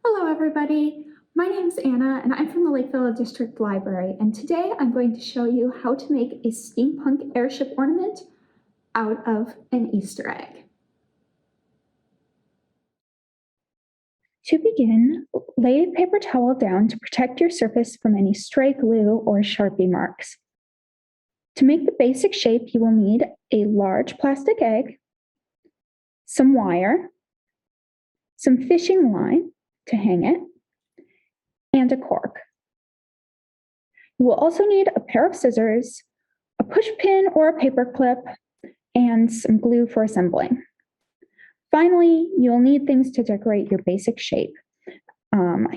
Hello, everybody. My name is Anna, and I'm from the Lakeville District Library, and today I'm going to show you how to make a steampunk airship ornament out of an Easter egg. To begin, lay a paper towel down to protect your surface from any stray glue or Sharpie marks. To make the basic shape, you will need a large plastic egg, some wire, some fishing line to hang it, and a cork. You will also need a pair of scissors, a push pin or a paper clip, and some glue for assembling. Finally, you'll need things to decorate your basic shape.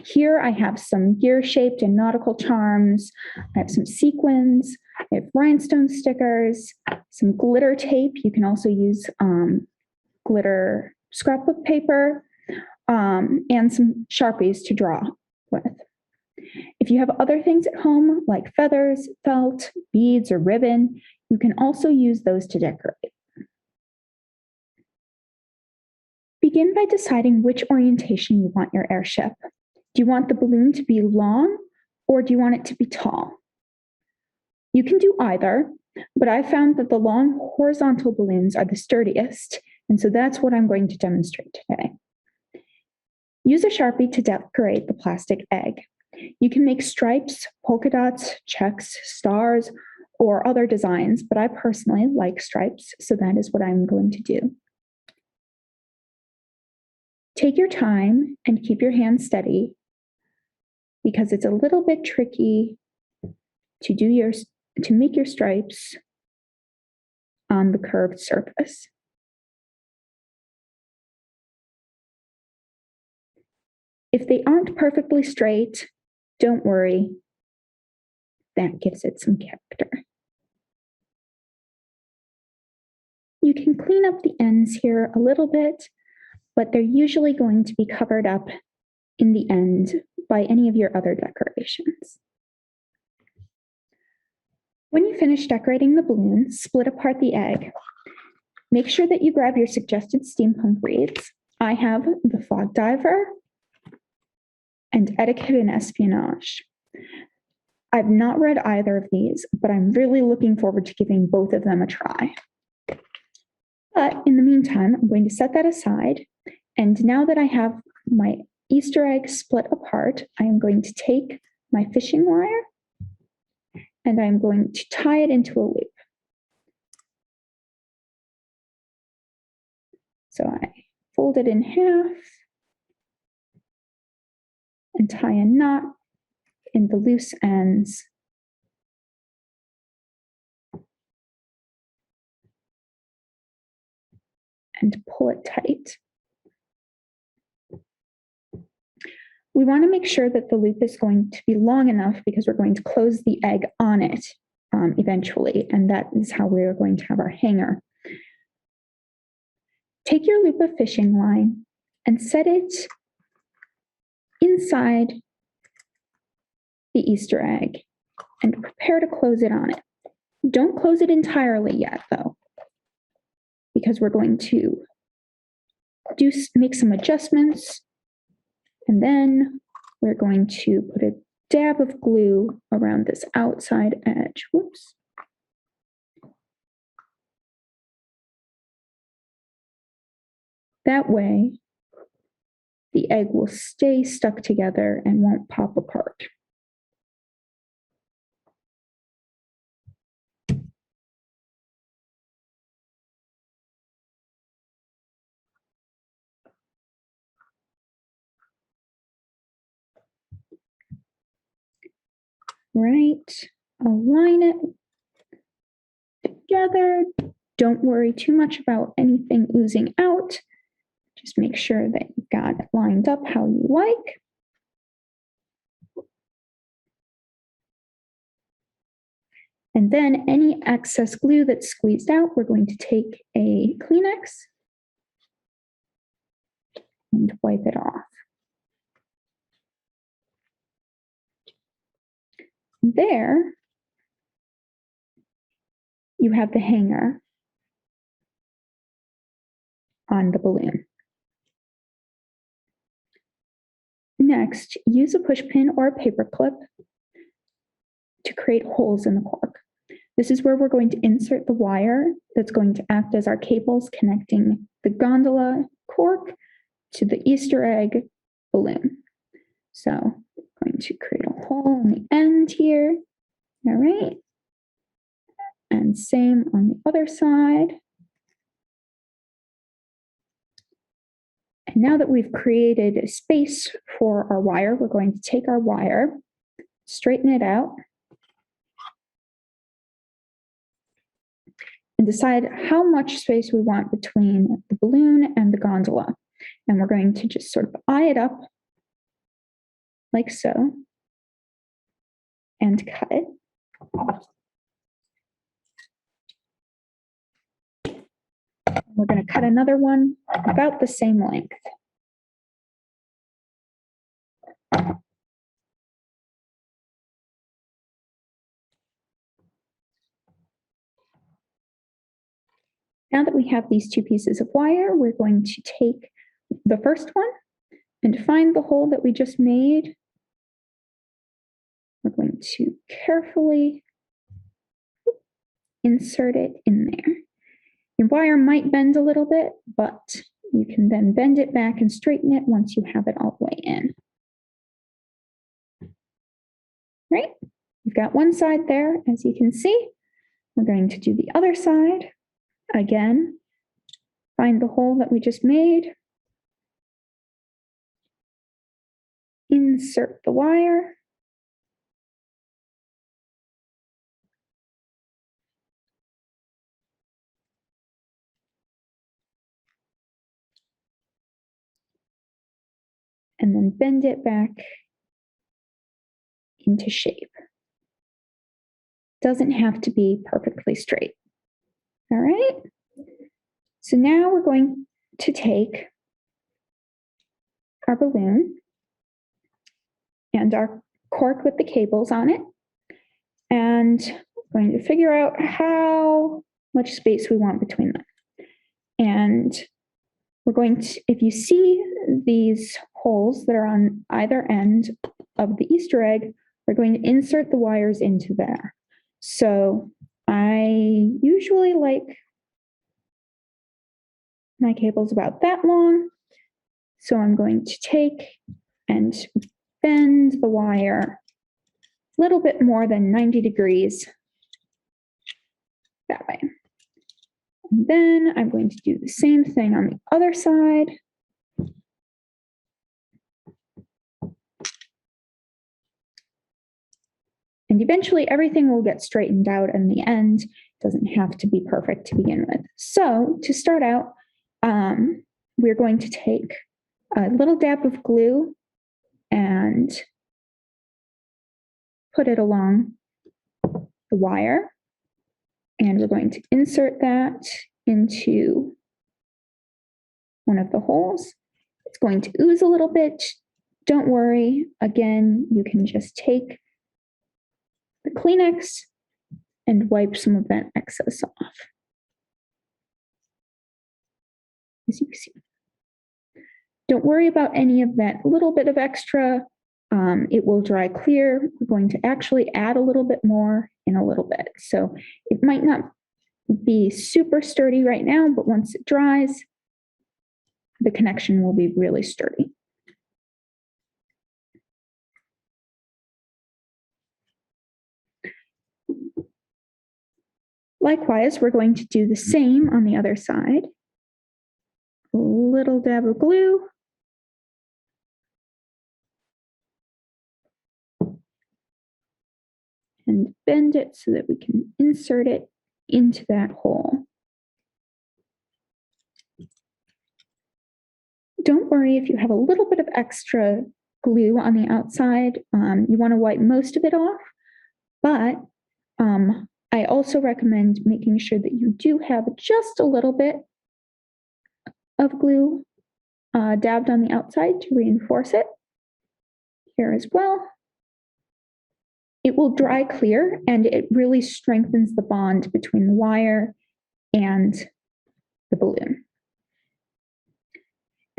Here I have some gear-shaped and nautical charms. I have some sequins. I have rhinestone stickers, some glitter tape. You can also use glitter scrapbook paper, and some Sharpies to draw with. If you have other things at home, like feathers, felt, beads, or ribbon, you can also use those to decorate. Begin by deciding which orientation you want your airship. Do you want the balloon to be long, or do you want it to be tall? You can do either, but I found that the long horizontal balloons are the sturdiest, and so that's what I'm going to demonstrate today. Use a Sharpie to decorate the plastic egg. You can make stripes, polka dots, checks, stars, or other designs, but I personally like stripes, so that is what I'm going to do. Take your time and keep your hands steady because it's a little bit tricky to make your stripes on the curved surface. If they aren't perfectly straight, don't worry. That gives it some character. You can clean up the ends here a little bit, but they're usually going to be covered up in the end by any of your other decorations. When you finish decorating the balloon, split apart the egg. Make sure that you grab your suggested steampunk reads. I have the Fog Diver and Etiquette and Espionage. I've not read either of these, but I'm really looking forward to giving both of them a try. But in the meantime, I'm going to set that aside. And now that I have my Easter egg split apart, I am going to take my fishing wire and I'm going to tie it into a loop. So I fold it in half and tie a knot in the loose ends. And pull it tight. We want to make sure that the loop is going to be long enough because we're going to close the egg on it eventually, and that is how we are going to have our hanger. Take your loop of fishing line and set it inside the Easter egg and prepare to close it on it. Don't close it entirely yet, though, because we're going to make some adjustments, and then we're going to put a dab of glue around this outside edge. Whoops. That way, the egg will stay stuck together and won't pop apart. Right, align it together. Don't worry too much about anything oozing out. Just make sure that you've got it lined up how you like. And then any excess glue that's squeezed out, we're going to take a Kleenex and wipe it off. There, you have the hanger on the balloon. Next, use a push pin or a paper clip to create holes in the cork. This is where we're going to insert the wire that's going to act as our cables connecting the gondola cork to the Easter egg balloon. So I'm going to create a hole in the end here. All right. And same on the other side. And now that we've created a space for our wire, we're going to take our wire, straighten it out, and decide how much space we want between the balloon and the gondola. And we're going to just sort of eye it up like so and cut it. We're going to cut another one about the same length. Now that we have these two pieces of wire, we're going to take the first one and find the hole that we just made. We're going to carefully insert it in there. Your wire might bend a little bit, but you can then bend it back and straighten it once you have it all the way in. Right? We've got one side there, as you can see. We're going to do the other side. Again, find the hole that we just made. Insert the wire. And then bend it back into shape. Doesn't have to be perfectly straight. All right. So now we're going to take our balloon and our cork with the cables on it, and we're going to figure out how much space we want between them. And we're going to, if you see these holes that are on either end of the Easter egg, we're going to insert the wires into there. So I usually like my cables about that long. So I'm going to take and bend the wire a little bit more than 90 degrees that way. And then I'm going to do the same thing on the other side. And eventually everything will get straightened out in the end. It doesn't have to be perfect to begin with. So to start out, we're going to take a little dab of glue and put it along the wire. And we're going to insert that into one of the holes. It's going to ooze a little bit. Don't worry. Again, you can just take the Kleenex and wipe some of that excess off. As you see. Don't worry about any of that little bit of extra. It will dry clear. We're going to actually add a little bit more in a little bit. So it might not be super sturdy right now, but once it dries, the connection will be really sturdy. Likewise, we're going to do the same on the other side. A little dab of glue. And bend it so that we can insert it into that hole. Don't worry if you have a little bit of extra glue on the outside. You want to wipe most of it off, but I also recommend making sure that you do have just a little bit of glue dabbed on the outside to reinforce it. Here as well. It will dry clear and it really strengthens the bond between the wire and the balloon.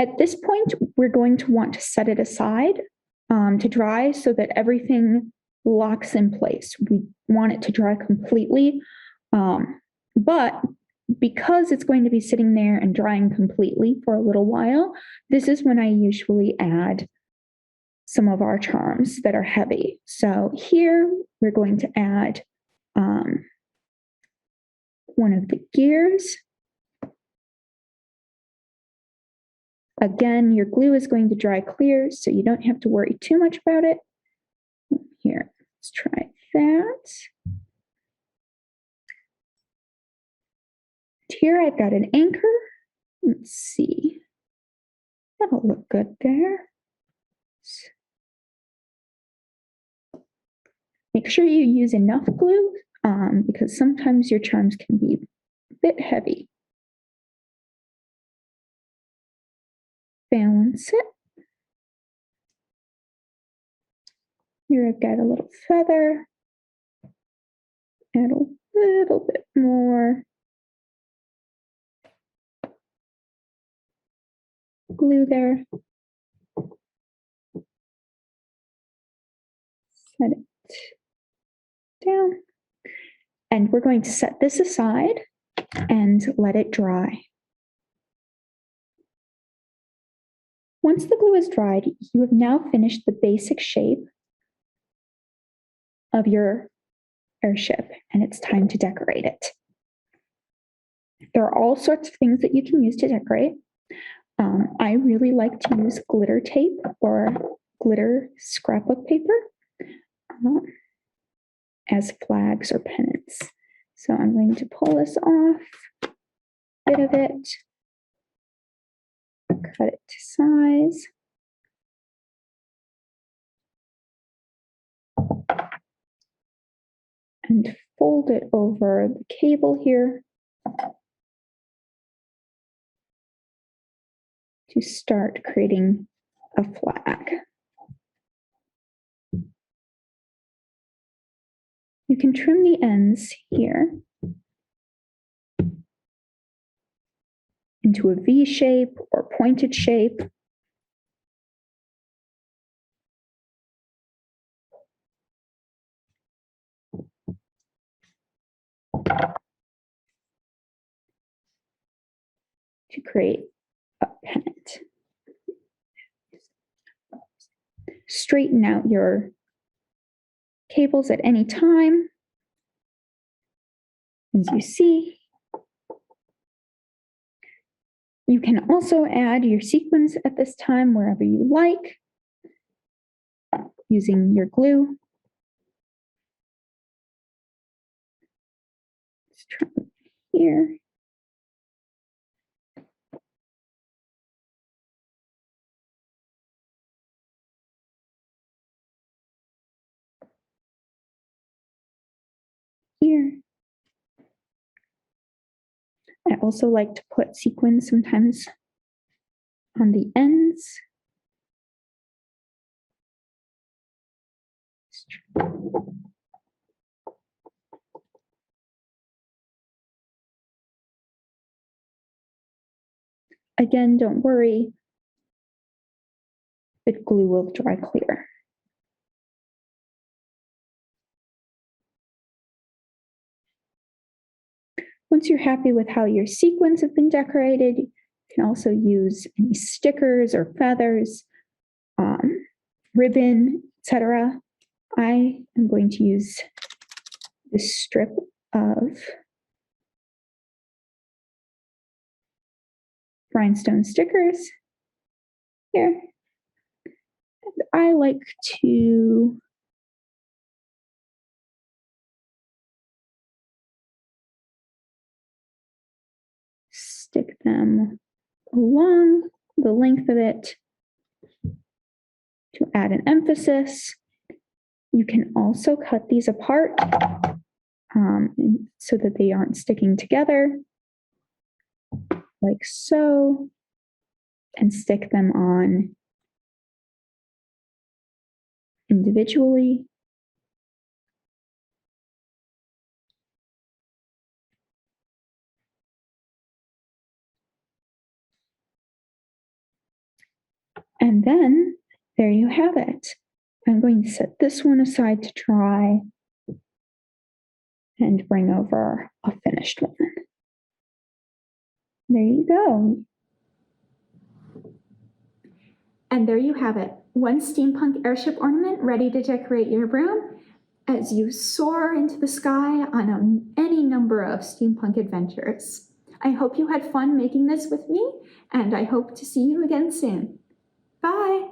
At this point, we're going to want to set it aside to dry so that everything locks in place. We want it to dry completely, but because it's going to be sitting there and drying completely for a little while, this is when I usually add some of our charms that are heavy. So here we're going to add one of the gears. Again, your glue is going to dry clear, so you don't have to worry too much about it. Here, let's try that. Here I've got an anchor. Let's see. That'll look good there. Make sure you use enough glue because sometimes your charms can be a bit heavy. Balance it. Here I've got a little feather. Add a little bit more glue there. Set it down. And we're going to set this aside and let it dry. Once the glue is dried, you have now finished the basic shape of your airship, and it's time to decorate it. There are all sorts of things that you can use to decorate. I really like to use glitter tape or glitter scrapbook paper as flags or pennants. So I'm going to pull this off, a bit of it, cut it to size. And fold it over the cable here to start creating a flag. You can trim the ends here into a V shape or pointed shape. To create a pennant. Straighten out your cables at any time. As you see, you can also add your sequins at this time wherever you like, using your glue. Let's try here. Here. I also like to put sequins sometimes on the ends. Again, don't worry, the glue will dry clear. Once you're happy with how your sequins have been decorated, you can also use any stickers or feathers, ribbon, etc. I am going to use this strip of rhinestone stickers here. And I like to stick them along the length of it to add an emphasis. You can also cut these apart so that they aren't sticking together, like so, and stick them on individually. And then There you have it. I'm going to set this one aside to dry and bring over a finished one. There you go. And there you have it, one steampunk airship ornament ready to decorate your room as you soar into the sky on any number of steampunk adventures. I hope you had fun making this with me, and I hope to see you again soon. Bye!